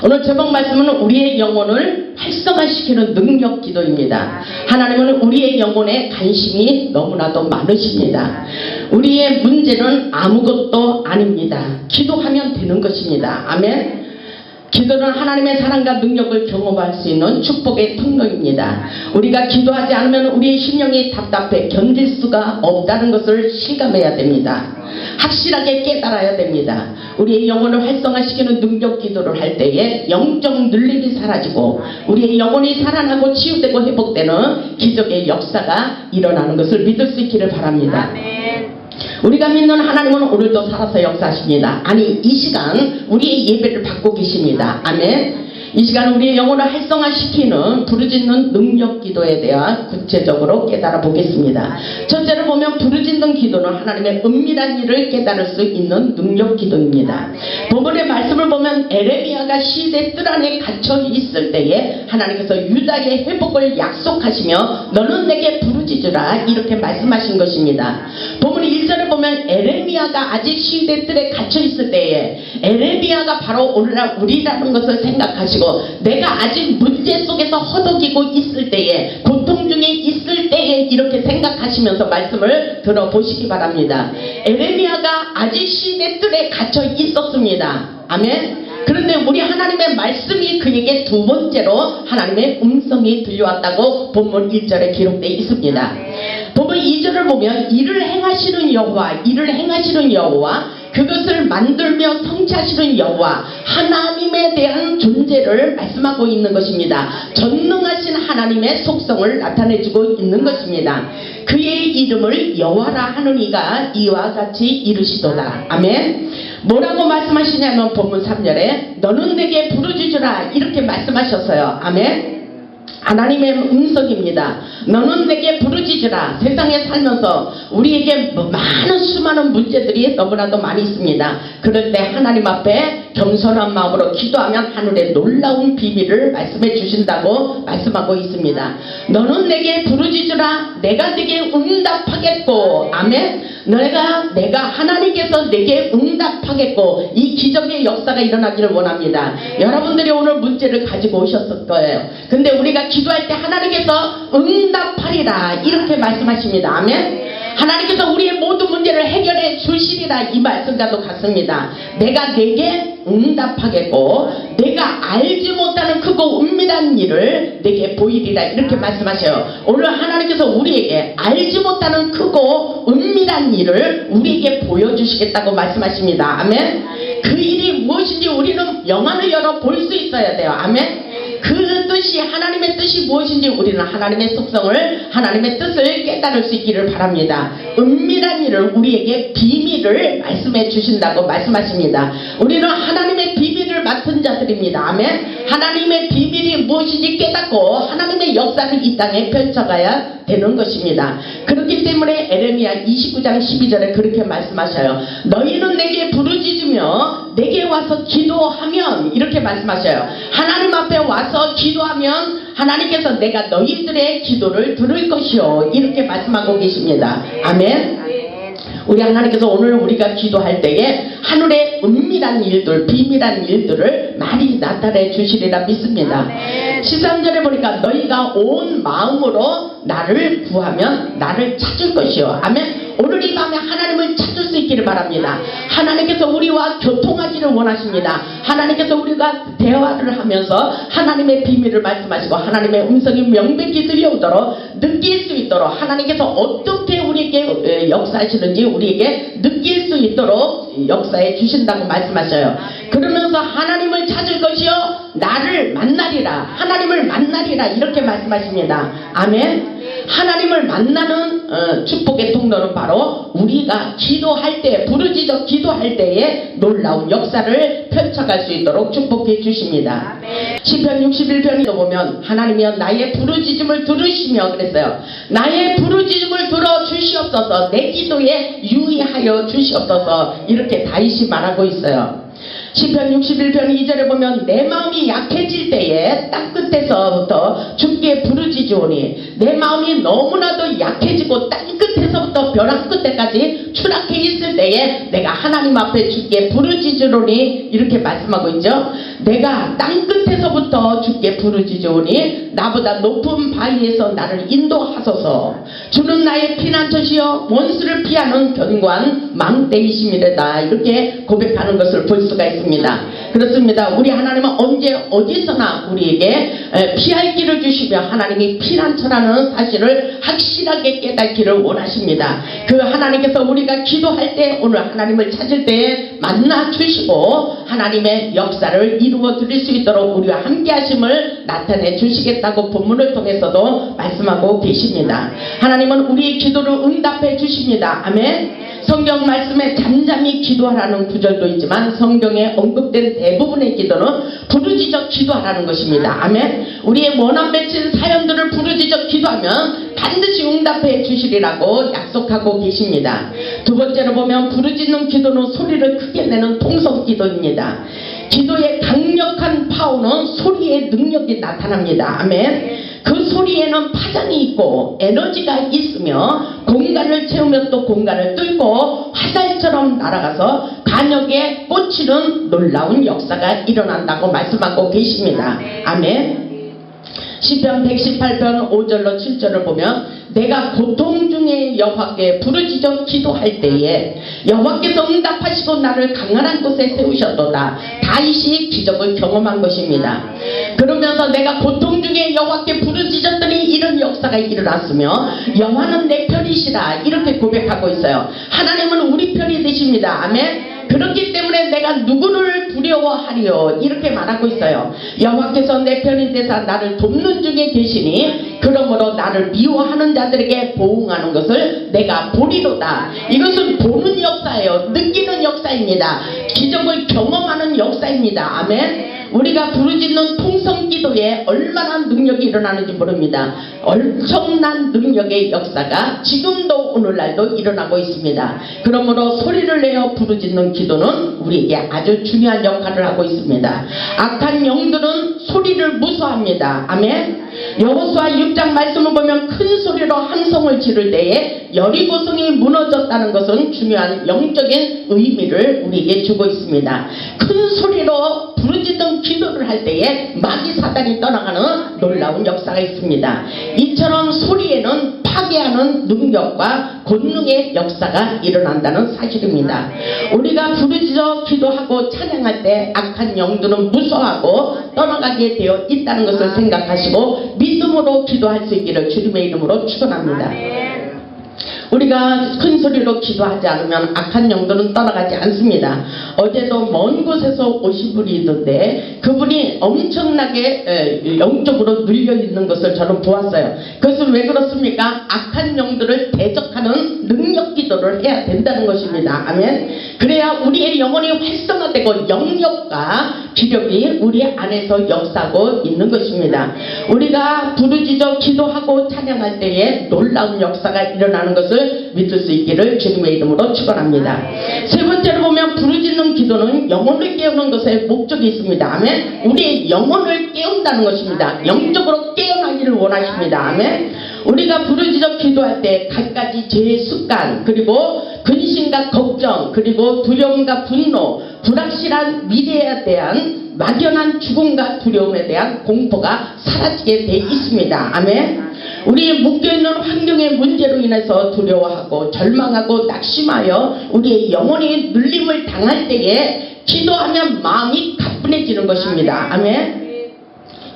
오늘 제목 말씀은 우리의 영혼을 활성화시키는 능력 기도입니다. 하나님은 우리의 영혼에 관심이 너무나도 많으십니다. 우리의 문제는 아무것도 아닙니다. 기도하면 되는 것입니다. 아멘. 기도는 하나님의 사랑과 능력을 경험할 수 있는 축복의 통로입니다. 우리가 기도하지 않으면 우리의 심령이 답답해 견딜 수가 없다는 것을 실감해야 됩니다. 확실하게 깨달아야 됩니다. 우리의 영혼을 활성화시키는 능력 기도를 할 때에 영적 눌림이 사라지고 우리의 영혼이 살아나고 치유되고 회복되는 기적의 역사가 일어나는 것을 믿을 수 있기를 바랍니다. 우리가 믿는 하나님은 오늘도 살아서 역사하십니다. 아니, 이 시간 우리의 예배를 받고 계십니다. 아멘. 이 시간 우리의 영혼을 활성화시키는 부르짖는 능력 기도에 대한 구체적으로 깨달아 보겠습니다. 첫째로 보면 부르짖는 기도는 하나님의 은밀한 일을 깨달을 수 있는 능력 기도입니다. 본문의 말씀을 보면 에레미야가 시대 뜰 안에 갇혀 있을 때에 하나님께서 유다의 회복을 약속하시며 너는 내게 부르짖으라 이렇게 말씀하신 것입니다. 본문 1절에 보면 에레미야가 아직 시대 뜰에 갇혀 있을 때에 에레미야가 바로 오늘날 우리라는 것을 생각하시고 내가 아직 문제 속에서 허덕이고 있을 때에 고통 중에 있을 때에 이렇게 생각하시면서 말씀을 들어보시기 바랍니다. 에레미야가 아직 시내 뜰에 갇혀 있었습니다. 아멘. 그런데 우리 하나님의 말씀이 그에게 두 번째로 하나님의 음성이 들려왔다고 본문 1절에 기록되어 있습니다. 본문 2절을 보면 이를 행하시는 여호와 그것을 만들며 성취하시는 여호와 하나님에 대한 존재를 말씀하고 있는 것입니다. 전능하신 하나님의 속성을 나타내주고 있는 것입니다. 그의 이름을 여호와라 하는 이가 이와 같이 이르시도다. 아멘. 뭐라고 말씀하시냐면 본문 3절에 너는 내게 부르짖으라 이렇게 말씀하셨어요. 아멘. 하나님의 음성입니다. 너는 내게 부르짖으라. 세상에 살면서 우리에게 많은 수많은 문제들이 너무나도 많이 있습니다. 그럴 때 하나님 앞에 겸손한 마음으로 기도하면 하늘의 놀라운 비밀을 말씀해 주신다고 말씀하고 있습니다. 너는 내게 부르짖으라. 내가 내게 응답하겠고. 아멘. 내가 하나님께서 내게 응답하겠고 이 기적의 역사가 일어나기를 원합니다. 여러분들이 오늘 문제를 가지고 오셨을 거예요. 근데 우리가 기도할 때 하나님께서 응답하리라 이렇게 말씀하십니다. 아멘. 하나님께서 우리의 모든 문제를 해결해 주시리라 이 말씀과도 같습니다. 내가 내게 응답하겠고 내가 알지 못하는 크고 은밀한 일을 내게 보이리라 이렇게 말씀하셔요. 오늘 하나님께서 우리에게 알지 못하는 크고 은밀한 일을 우리에게 보여주시겠다고 말씀하십니다. 아멘. 그 일이 무엇인지 우리는 영안을 열어 볼 수 있어야 돼요. 아멘. 그 뜻이 하나님의 뜻이 무엇인지 우리는 하나님의 속성을 하나님의 뜻을 깨달을 수 있기를 바랍니다. 은밀한 일을 우리에게 비밀을 말씀해 주신다고 말씀하십니다. 우리는 하나님의 비밀을 맡은 자들입니다. 아멘. 하나님의 비밀이 무엇인지 깨닫고 하나님의 역사를 이 땅에 펼쳐가야 되는 것입니다. 그렇기 때문에 에레미야 29장 12절에 그렇게 말씀하셔요. 너희는 내게 부르짖으며 내게 와서 기도하면 이렇게 말씀하셔요. 하나님 앞에 와서 기도하면 하나님께서 내가 너희들의 기도를 들을 것이요 이렇게 말씀하고 계십니다. 아멘. 우리 하나님께서 오늘 우리가 기도할 때에 하늘의 은밀한 일들 비밀한 일들을 많이 나타내 주시리라 믿습니다. 13절에 보니까 너희가 온 마음으로 나를 구하면 나를 찾을 것이요. 아멘. 오늘 이 밤에 하나님을 찾을 수 있기를 바랍니다. 하나님께서 우리와 교통하기를 원하십니다. 하나님께서 우리가 대화를 하면서 하나님의 비밀을 말씀하시고 하나님의 음성이 명백히 들려오도록 느낄 수 있도록 하나님께서 어떻게 우리에게 역사하시는지 우리에게 느낄 수 있도록 역사해 주신다고 말씀하셔요. 그러면서 하나님을 찾을 것이요 나를 만나리라. 하나님을 만나리라 이렇게 말씀하십니다. 아멘. 하나님을 만나는 축복의 통로는 바로 우리가 기도할 때 부르짖어 기도할 때에 놀라운 역사를 펼쳐갈 수 있도록 축복해 주십니다. 시편 61편에 보면 하나님이여 나의 부르짖음을 들으시며 그랬어요. 나의 부르짖음을 들어 주시옵소서. 내 기도에 유의하여 주시옵소서. 이렇게 다윗이 말하고 있어요. 시편 61편 2절에 보면 내 마음이 약해질 때에 땅끝에서부터 주께 부르짖으오니 내 마음이 너무나도 약해지고 땅끝에서부터 벼랑 끝에까지 추락해 있을 때에 내가 하나님 앞에 주께 부르짖으오니 이렇게 말씀하고 있죠. 내가 땅끝에서부터 주께 부르짖으오니 나보다 높은 바위에서 나를 인도하소서. 주는 나의 피난처시여 원수를 피하는 견고한 망대이심이래다. 이렇게 고백하는 것을 볼 수가 있습니다. 그렇습니다. 우리 하나님은 언제 어디서나 우리에게 피할 길을 주시며 하나님이 피난처라는 사실을 확실하게 깨닫기를 원하십니다. 그 하나님께서 우리가 기도할 때 오늘 하나님을 찾을 때 만나 주시고 하나님의 역사를 이루어 드릴 수 있도록 우리와 함께 하심을 나타내 주시겠다고 본문을 통해서도 말씀하고 계십니다. 하나님은 우리의 기도를 응답해 주십니다. 아멘. 성경 말씀에 잠잠히 기도하라는 구절도 있지만 성경에 언급된 대부분의 기도는 부르짖어 기도하라는 것입니다. 아멘. 우리의 원한 맺힌 사연들을 부르짖어 기도하면 반드시 응답해 주시리라고 약속하고 계십니다. 두 번째로 보면 부르짖는 기도는 소리를 크게 내는 통성 기도입니다. 기도의 강력한 파워는 소리의 능력이 나타납니다. 아멘. 그 소리에는 파장이 있고 에너지가 있으며 공간을 채우며 또 공간을 뚫고 화살처럼 날아가서 간역에 꽂히는 놀라운 역사가 일어난다고 말씀하고 계십니다. 아멘. 시편 118편 5절로 7절을 보면 내가 고통 중에 여호와께 부르짖어 기도할 때에 여호와께서 응답하시고 나를 강한 곳에 세우셨도다. 다윗이 기적을 경험한 것입니다. 그러면서 내가 고통 중에 여호와께 부르짖었더니 이런 역사가 일어났으며 여호와는 내 편이시라 이렇게 고백하고 있어요. 하나님은 우리 편이 되십니다. 아멘. 그렇기 때문에 내가 누구를 두려워하리요 이렇게 말하고 있어요. 여호와께서 내 편이 되사 나를 돕는 중에 계시니 그러므로 나를 미워하는 자들에게 보응하는 것을 내가 보리로다. 이것은 보는 역사예요. 느끼는 역사입니다. 기적을 경험하는 역사입니다. 아멘. 우리가 부르짖는 통성 기도에 얼마나 능력이 일어나는지 모릅니다. 엄청난 능력의 역사가 지금도 오늘날도 일어나고 있습니다. 그러므로 소리를 내어 부르짖는 기도는 우리에게 아주 중요한 역할을 하고 있습니다. 악한 영들은 소리를 무서워합니다. 아멘. 여호수아 6장 말씀을 보면 큰 소리로 함성을 지를 때에 여리고성이 무너졌다는 것은 중요한 영적인 의미를 우리에게 주고 있습니다. 큰 소리로 부르짖는 기도를 할 때에 마귀 사단이 떠나가는 놀라운 역사가 있습니다. 이처럼 소리에는 파괴하는 능력과 권능의 역사가 일어난다는 사실입니다. 우리가 부르짖어 기도하고 찬양할 때 악한 영들은 무서워하고 떠나가게 되어 있다는 것을 생각하시고 믿음으로 기도할 수 있기를 주님의 이름으로 축원합니다. 우리가 큰 소리로 기도하지 않으면 악한 영들은 떠나가지 않습니다. 어제도 먼 곳에서 오신 분이 있는데 그분이 엄청나게 영적으로 눌려있는 것을 저는 보았어요. 그것은 왜 그렇습니까? 악한 영들을 대적하는 능력 기도를 해야 된다는 것입니다. 아멘. 그래야 우리의 영혼이 활성화되고 영역과 기력이 우리 안에서 역사하고 있는 것입니다. 우리가 부르짖어 기도하고 찬양할 때에 놀라운 역사가 일어나는 것을 믿을 수 있기를 주님의 이름으로 축원합니다. 세 번째로 보면 부르짖는 기도는 영혼을 깨우는 것에 목적이 있습니다. 아멘. 우리의 영혼을 깨운다는 것입니다. 영적으로 깨어나기를 원하십니다. 아멘. 우리가 부르짖어 기도할 때 갖가지 죄의 습관 그리고 근심과 걱정 그리고 두려움과 분노 불확실한 미래에 대한 막연한 죽음과 두려움에 대한 공포가 사라지게 돼 있습니다. 아멘. 우리 묶여있는 환경의 문제로 인해서 두려워하고 절망하고 낙심하여 우리의 영혼이 눌림을 당할 때에 기도하면 마음이 가뿐해지는 것입니다. 아멘.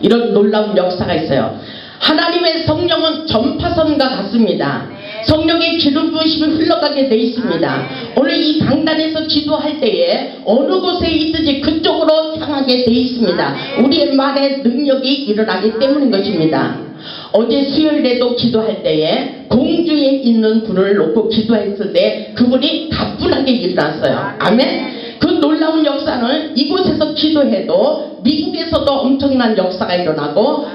이런 놀라운 역사가 있어요. 하나님의 성령은 전파선과 같습니다. 성령의 기름 부으심이 흘러가게 돼 있습니다. 오늘 이 강단에서 기도할 때에 어느 곳에 있든지 그쪽으로 향하게 돼 있습니다. 우리의 말에 능력이 일어나기 때문인 것입니다. 어제 수요일에도 기도할 때에 공주에 있는 분을 놓고 기도했을 때 그분이 가뿐하게 일어났어요. 아멘. 그 놀라운 역사는 이곳에서 기도해도 미국에서도 엄청난 역사가 일어나고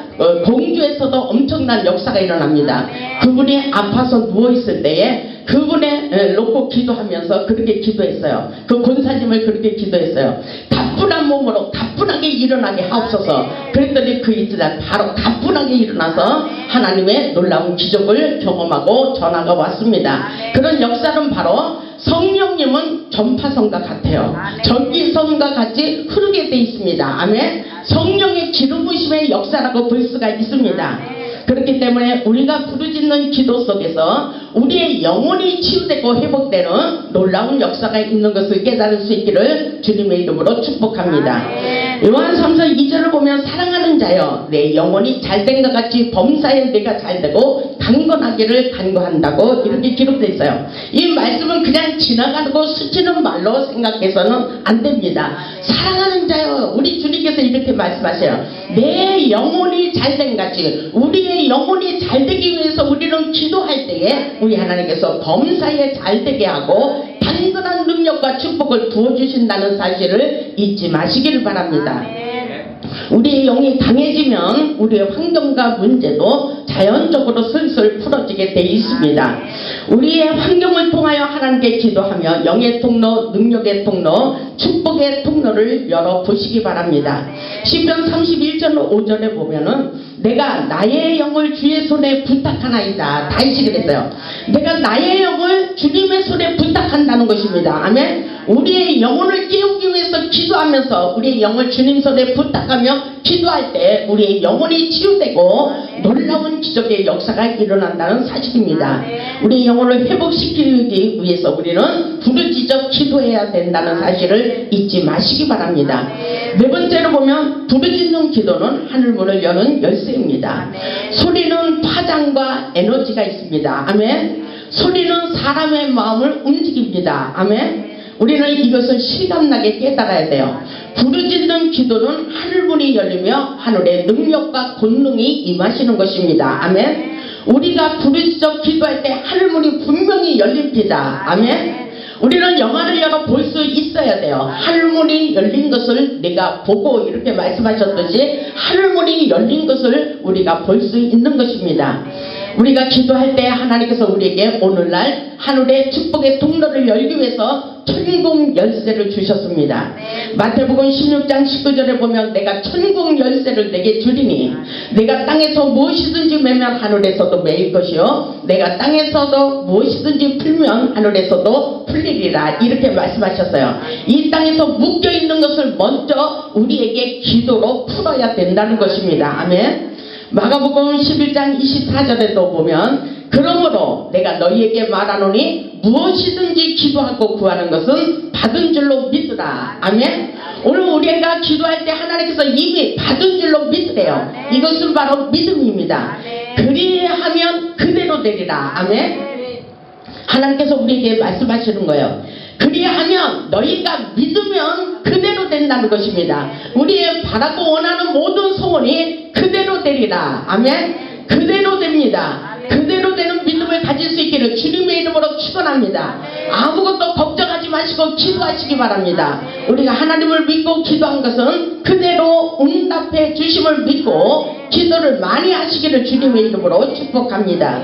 공주에서도 엄청난 역사가 일어납니다. 그분이 아파서 누워있을 때에 그분의 놓고 기도하면서 그렇게 기도했어요. 그 권사님을 그렇게 기도했어요. 가뿐한 몸으로 가뿐하게 일어나게 하옵소서. 그랬더니 그 이튿날 바로 가뿐하게 일어나서 하나님의 놀라운 기적을 경험하고 전화가 왔습니다. 그런 역사는 바로 성령님은 전파선과 같아요. 전기선과 같이 흐르게 돼 있습니다. 아멘. 성령의 기름 부으심의 역사라고 볼 수가 있습니다. 그렇기 때문에 우리가 부르짖는 기도 속에서 우리의 영혼이 치유되고 회복되는 놀라운 역사가 있는 것을 깨달을 수 있기를 주님의 이름으로 축복합니다. 요한 3서 2절을 보면 사랑하는 자여 내 영혼이 잘된 것 같이 범사에 내가 잘되고 강건하기를 간구한다고 이렇게 기록되어 있어요. 이 말씀은 그냥 지나가고 스치는 말로 생각해서는 안 됩니다. 사랑하는 자여, 우리 주님께서 이렇게 말씀하세요. 내 영혼이 잘된 같이 우리의 영혼이 잘되기 위해서 우리는 기도할 때에 우리 하나님께서 범사에 잘되게 하고 단단한 능력과 축복을 부어주신다는 사실을 잊지 마시기를 바랍니다. 우리의 영이 강해지면 우리의 환경과 문제도 자연적으로 슬슬 풀어지게 되어 있습니다. 우리의 환경을 통하여 하나님께 기도하며 영의 통로, 능력의 통로, 축복의 통로를 열어보시기 바랍니다. 시편 31절 5절에 보면은 내가 나의 영을 주의 손에 부탁하나이다. 다윗이 그랬어요. 내가 나의 영을 주님의 손에 부탁한다는 것입니다. 아멘. 우리의 영혼을 깨우기 위해서 기도하면서 우리의 영을 주님 손에 부탁하며 기도할 때 우리의 영혼이 치유되고 놀라운 기적의 역사가 일어난다는 사실입니다. 우리의 영혼을 회복시키기 위해서 우리는 부르짖어 기도해야 된다는 사실을 잊지 마시기 바랍니다. 네 번째로 보면 부르짖는 기도는 하늘문을 여는 열쇠입니다. 소리는 파장과 에너지가 있습니다. 아멘. 소리는 사람의 마음을 움직입니다. 아멘. 우리는 이것을 실감나게 깨달아야 돼요. 부르짖는 기도는 하늘문이 열리며 하늘의 능력과 권능이 임하시는 것입니다. 아멘. 우리가 부르짖어 기도할 때 하늘문이 분명히 열립니다. 아멘. 우리는 영화를 열어 볼 수 있어야 돼요. 하늘문이 열린 것을 내가 보고 이렇게 말씀하셨듯이 하늘문이 열린 것을 우리가 볼 수 있는 것입니다. 우리가 기도할 때 하나님께서 우리에게 오늘날 하늘의 축복의 통로를 열기 위해서 천국 열쇠를 주셨습니다. 마태복음 16장 19절에 보면 내가 천국 열쇠를 내게 주리니 내가 땅에서 무엇이든지 매면 하늘에서도 매일 것이요 내가 땅에서도 무엇이든지 풀면 하늘에서도 풀리리라 이렇게 말씀하셨어요. 이 땅에서 묶여있는 것을 먼저 우리에게 기도로 풀어야 된다는 것입니다. 아멘. 마가복음 11장 24절에도 보면 그러므로 내가 너희에게 말하노니 무엇이든지 기도하고 구하는 것은 받은 줄로 믿으라. 아멘. 오늘 우리가 기도할 때 하나님께서 이미 받은 줄로 믿으래요. 이것은 바로 믿음입니다. 그리하면 그대로 되리라. 아멘. 하나님께서 우리에게 말씀하시는 거예요. 그리하면 너희가 믿으면 그대로 된다는 것입니다. 우리의 바라고 원하는 모든 소원이 그대로 되리라. 아멘. 그대로 됩니다. 그대로 되는 믿음을 가질 수 있기를 주님의 이름으로 축원합니다. 아무것도 걱정하지 마시고 기도하시기 바랍니다. 우리가 하나님을 믿고 기도한 것은 그대로 응답해 주심을 믿고 기도를 많이 하시기를 주님의 이름으로 축복합니다.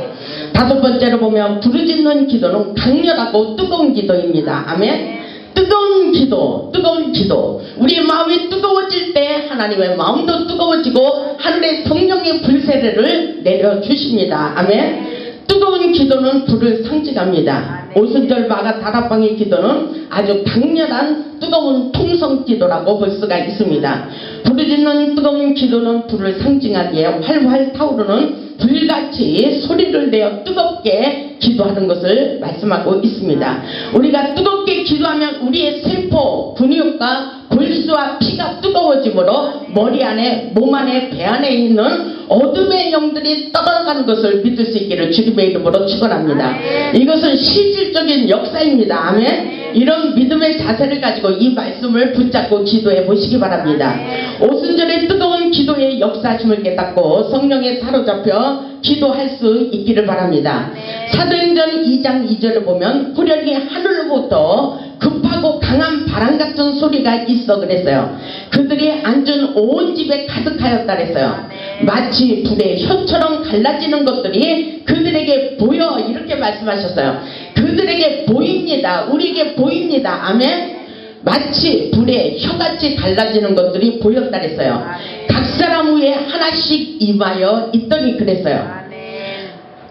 다섯 번째로 보면 부르짖는 기도는 강렬하고 뜨거운 기도입니다. 아멘. 뜨거운 기도, 뜨거운 기도. 우리의 마음이 뜨거워질 때 하나님의 마음도 뜨거워지고 하늘의 성령의 불세례를 내려주십니다. 아멘. 뜨거운 기도는 불을 상징합니다. 오순절 마가 다락방의 기도는 아주 강렬한 뜨거운 통성 기도라고 볼 수가 있습니다. 부르짖는 뜨거운 기도는 불을 상징하기에 활활 타오르는 불같이 소리를 내어 뜨겁게 기도하는 것을 말씀하고 있습니다. 우리가 뜨겁게 기도하면 우리의 세포, 근육과 골수와 피가 뜨거워지므로 머리 안에, 몸 안에, 배 안에 있는 어둠의 영들이 떠나가는 것을 믿을 수 있기를 주님의 이름으로 축원합니다. 이것은 실질적인 역사입니다. 아멘. 이런 믿음의 자세를 가지고 이 말씀을 붙잡고 기도해 보시기 바랍니다. 오순절의 뜨거운 기도의 역사심을 깨닫고 성령에 사로잡혀 기도할 수 있기를 바랍니다. 사도행전 2장 2절을 보면 후련히 하늘로부터 급하고 강한 바람 같은 소리가 있어 그랬어요. 그들이 앉은 온 집에 가득하였다 그랬어요. 마치 불의 혀처럼 갈라지는 것들이 그들에게 보여 이렇게 말씀하셨어요. 그들에게 보입니다. 우리에게 보입니다. 아멘. 마치 불의 혀같이 갈라지는 것들이 보였다 그랬어요. 각 사람 위에 하나씩 임하여 있더니 그랬어요.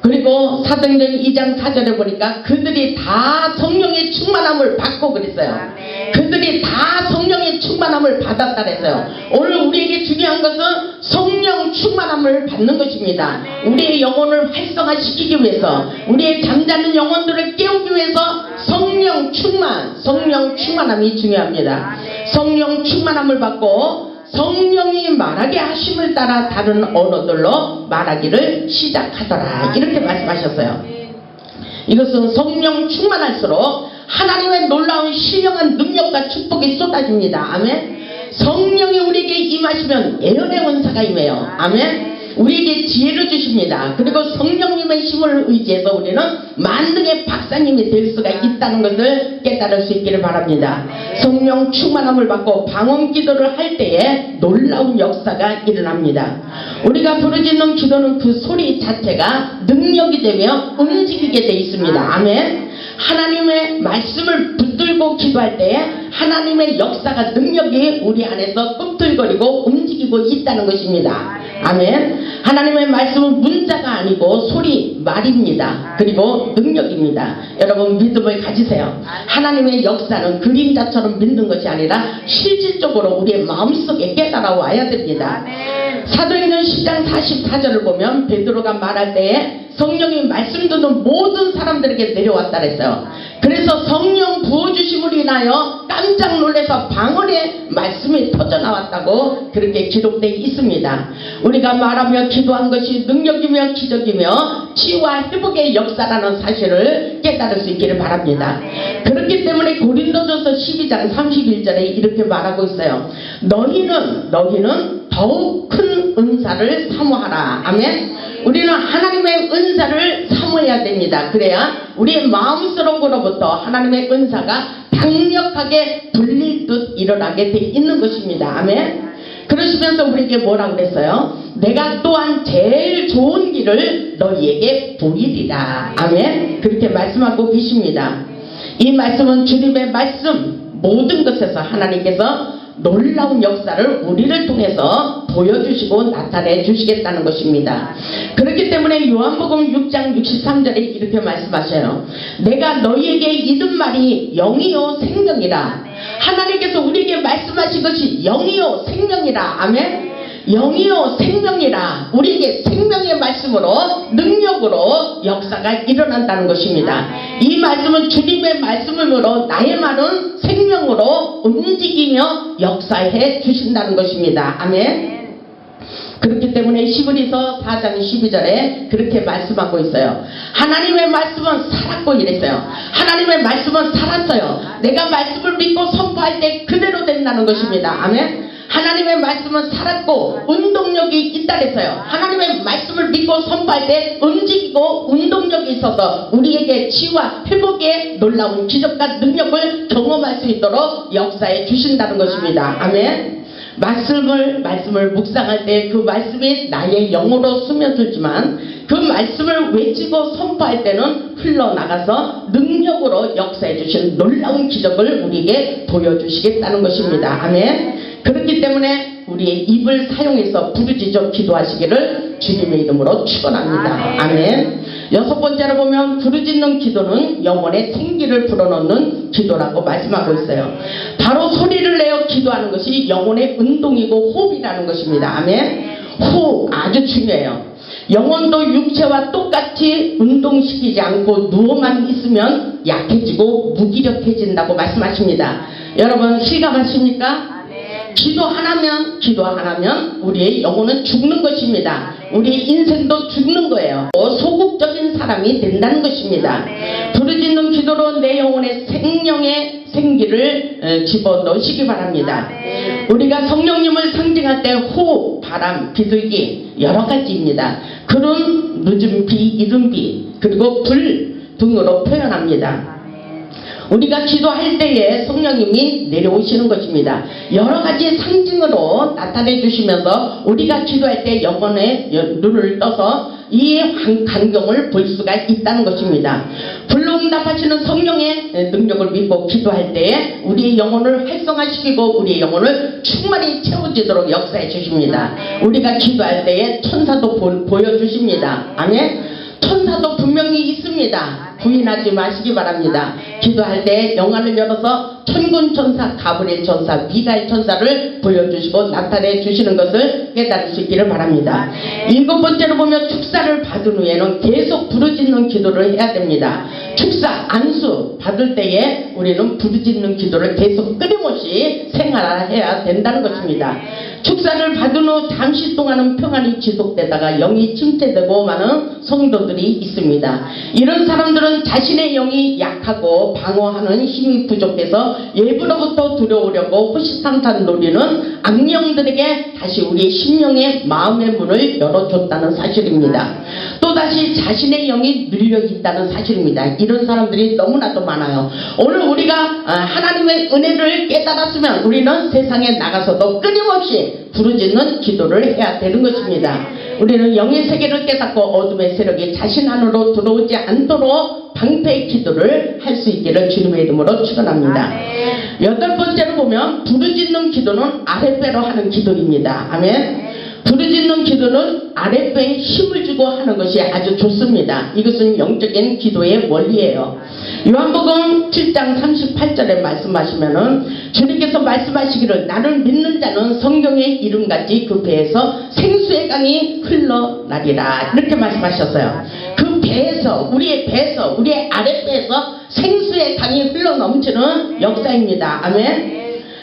그리고 사도행전 2장 4절에 보니까 그들이 다 성령의 충만함을 받고 그랬어요. 그들이 다 성령의 충만함을 받았다 그랬어요. 오늘 우리에게 중요한 것은 성령 충만함을 받는 것입니다. 우리의 영혼을 활성화시키기 위해서, 우리의 잠자는 영혼들을 깨우기 위해서 성령 충만함이 중요합니다. 성령 충만함을 받고 성령이 말하게 하심을 따라 다른 언어들로 말하기를 시작하더라, 이렇게 말씀하셨어요. 이것은 성령 충만할수록 하나님의 놀라운 신령한 능력과 축복이 쏟아집니다. 아멘. 성령이 우리에게 임하시면 예언의 은사가 임해요. 아멘. 우리에게 지혜를 주십니다. 그리고 성령님의 힘을 의지해서 우리는 만능의 박사님이 될 수가 있다는 것을 깨달을 수 있기를 바랍니다. 성령 충만함을 받고 방언 기도를 할 때에 놀라운 역사가 일어납니다. 우리가 부르짖는 기도는 그 소리 자체가 능력이 되며 움직이게 되어 있습니다. 아멘. 하나님의 말씀을 붙들고 기도할 때에 하나님의 역사가, 능력이 우리 안에서 꿈틀거리고 움직이고 있다는 것입니다. 아멘. 하나님의 말씀은 문자가 아니고 소리, 말입니다. 그리고 능력입니다. 여러분 믿음을 가지세요. 하나님의 역사는 그림자처럼 믿는 것이 아니라 실질적으로 우리의 마음속에 깨달아 와야 됩니다. 사도행전 10장 44절을 보면 베드로가 말할 때에 성령이 말씀 듣는 모든 사람들에게 내려왔다 그랬어요. 그래서 성령 부어주심을 인하여 깜짝 놀라서 방언의 말씀이 터져나왔다고 그렇게 기록되어 있습니다. 우리가 말하며 기도한 것이 능력이며 기적이며 치유와 회복의 역사라는 사실을 깨달을 수 있기를 바랍니다. 그렇기 때문에 고린도전서 12장 31절에 이렇게 말하고 있어요. 너희는 더욱 큰 은사를 사모하라. 아멘. 우리는 하나님의 은사를 사모해야 됩니다. 그래야 우리의 마음속으로부터 하나님의 은사가 강력하게 불릴 듯 일어나게 돼 있는 것입니다. 아멘. 그러시면서 우리에게 뭐라고 그랬어요? 내가 또한 제일 좋은 길을 너희에게 보이리라. 아멘. 그렇게 말씀하고 계십니다. 이 말씀은 주님의 말씀, 모든 것에서 하나님께서 놀라운 역사를 우리를 통해서 보여주시고 나타내 주시겠다는 것입니다. 그렇기 때문에 요한복음 6장 63절에 이렇게 말씀하셔요. 내가 너희에게 이른 말이 영이요 생명이라. 하나님께서 우리에게 말씀하신 것이 영이요 생명이라. 아멘. 영이요 생명이라. 우리에게 생명의 말씀으로, 능력으로 역사가 일어난다는 것입니다. 이 말씀은 주님의 말씀으로 나의 말은 생명으로 움직이며 역사해 주신다는 것입니다. 아멘. 그렇기 때문에 히브리서 4장 12절에 그렇게 말씀하고 있어요. 하나님의 말씀은 살았고 이랬어요. 하나님의 말씀은 살았어요. 내가 말씀을 믿고 선포할 때 그대로 된다는 것입니다. 아멘. 하나님의 말씀은 살았고 운동력이 있다 그랬어요. 하나님의 말씀을 믿고 선포할 때 움직이고 운동력이 있어서 우리에게 치유와 회복의 놀라운 기적과 능력을 경험할 수 있도록 역사해 주신다는 것입니다. 아멘. 말씀을 묵상할 때 그 말씀이 나의 영으로 스며들지만 그 말씀을 외치고 선포할 때는 흘러나가서 능력으로 역사해 주신 놀라운 기적을 우리에게 보여주시겠다는 것입니다. 아멘. 그렇기 때문에 우리의 입을 사용해서 부르짖어 기도하시기를 주님의 이름으로 축원합니다. 아멘. 여섯 번째로 보면 부르짖는 기도는 영혼의 생기를 불어넣는 기도라고 말씀하고 있어요. 바로 소리를 내어 기도하는 것이 영혼의 운동이고 호흡이라는 것입니다. 아멘. 호흡 아주 중요해요. 영혼도 육체와 똑같이 운동시키지 않고 누워만 있으면 약해지고 무기력해진다고 말씀하십니다. 여러분 실감하십니까? 기도 하나면 우리의 영혼은 죽는 것입니다. 우리의 인생도 죽는 거예요. 소극적인 사람이 된다는 것입니다. 부르짖는 기도로 내 영혼의 생명의 생기를 집어넣으시기 바랍니다. 우리가 성령님을 상징할 때 호흡, 바람, 비둘기 여러 가지입니다. 구름, 늦은 비, 이른 비, 그리고 불 등으로 표현합니다. 우리가 기도할 때에 성령님이 내려오시는 것입니다. 여러 가지 상징으로 나타내 주시면서 우리가 기도할 때 영혼의 눈을 떠서 이 광경을 볼 수가 있다는 것입니다. 불로 응답하시는 성령의 능력을 믿고 기도할 때에 우리의 영혼을 활성화시키고 우리의 영혼을 충만히 채워지도록 역사해 주십니다. 우리가 기도할 때에 천사도 보여주십니다. 아멘. 천사도 분명히 있습니다. 부인하지 마시기 바랍니다. 기도할 때 영안을 열어서 천군 천사, 가브리엘 천사, 미가엘 천사를 보여주시고 나타내 주시는 것을 깨달을 수 있기를 바랍니다. 7번째로 보면 축사를 받은 후에는 계속 부르짖는 기도를 해야 됩니다. 축사, 안수 받을 때에 우리는 부르짖는 기도를 계속 끊임없이 생활해야 된다는 것입니다. 축사를 받은 후 잠시 동안은 평안이 지속되다가 영이 침체되고 마는 성도들이 있습니다. 이런 사람들은 자신의 영이 약하고 방어하는 힘이 부족해서 외부로부터 들어오려고 호시탐탐 노리는 악령들에게 다시 우리 심령의 마음의 문을 열어줬다는 사실입니다. 또다시 자신의 영이 눌려있다는 사실입니다. 이런 사람들이 너무나도 많아요. 오늘 우리가 하나님의 은혜를 깨달았으면 우리는 세상에 나가서도 끊임없이 부르짖는 기도를 해야 되는 것입니다. 우리는 영의 세계를 깨닫고 어둠의 세력이 자신 안으로 들어오지 않도록 방패의 기도를 할 수 있기를 주님의 이름으로 축원합니다. 8번째로 보면 부르짖는 기도는 아랫배로 하는 기도입니다. 아멘. 부르짖는 기도는 아랫배에 힘을 주고 하는 것이 아주 좋습니다. 이것은 영적인 기도의 원리예요. 요한복음 7장 38절에 말씀하시면은 주님께서 말씀하시기를 나를 믿는 자는 성경의 이름같이 그 배에서 생수의 강이 흘러나리라 이렇게 말씀하셨어요. 그 배에서 우리의 배에서 우리의 아랫배에서 생수의 강이 흘러넘치는 역사입니다. 아멘.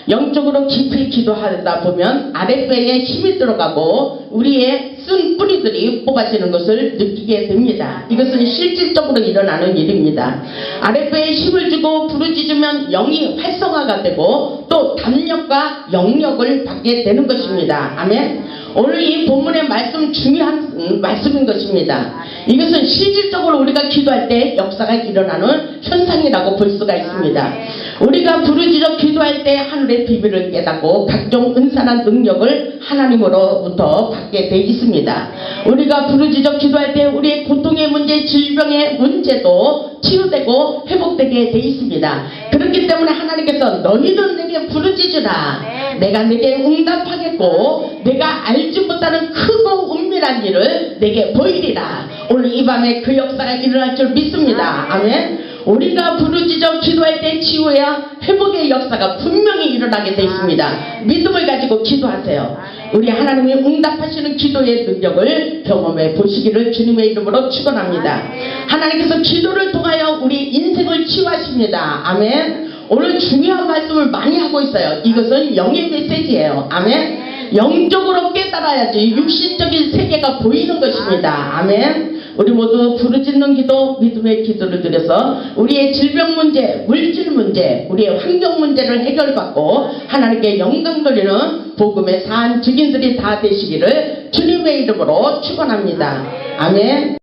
영적으로 깊이 기도하다 보면 아랫배에 힘이 들어가고 우리의 쓴 뿌리들이 뽑아지는 것을 느끼게 됩니다. 이것은 실질적으로 일어나는 일입니다. 아랫배에 힘을 주고 부르짖으면 영이 활성화가 되고 또 담력과 영력을 받게 되는 것입니다. 아멘. 오늘 이 본문의 말씀 중요한 말씀인 것입니다. 이것은 실질적으로 우리가 기도할 때 역사가 일어나는 현상이라고 볼 수가 있습니다. 우리가 부르짖어 기도할 때 하늘의 비밀을 깨닫고 각종 은사나 능력을 하나님으로부터 받게 돼 있습니다. 우리가 부르짖어 기도할 때 우리의 고통의 문제, 질병의 문제도 치유되고 회복되게 돼 있습니다. 그렇기 때문에 하나님께서 너희는 내게 부르짖으라. 내가 내게 응답하겠고 내가 알지 못하는 크고 은밀한 일을 내게 보이리라. 오늘 이 밤에 그 역사가 일어날 줄 믿습니다. 아멘. 우리가 부르짖어 기도할 때 치유야 회복의 역사가 분명히 일어나게 되어 있습니다. 믿음을 가지고 기도하세요. 우리 하나님이 응답하시는 기도의 능력을 경험해 보시기를 주님의 이름으로 축원합니다. 하나님께서 기도를 통하여 우리 인생을 치유하십니다. 아멘. 오늘 중요한 말씀을 많이 하고 있어요. 이것은 영의 메시지예요. 아멘. 영적으로 깨달아야지 육신적인 세계가 보이는 것입니다. 아멘. 우리 모두 부르짖는 기도, 믿음의 기도를 드려서 우리의 질병 문제, 물질 문제, 우리의 환경 문제를 해결받고 하나님께 영광 돌리는 복음의 산 증인들이 다 되시기를 주님의 이름으로 축원합니다. 아멘.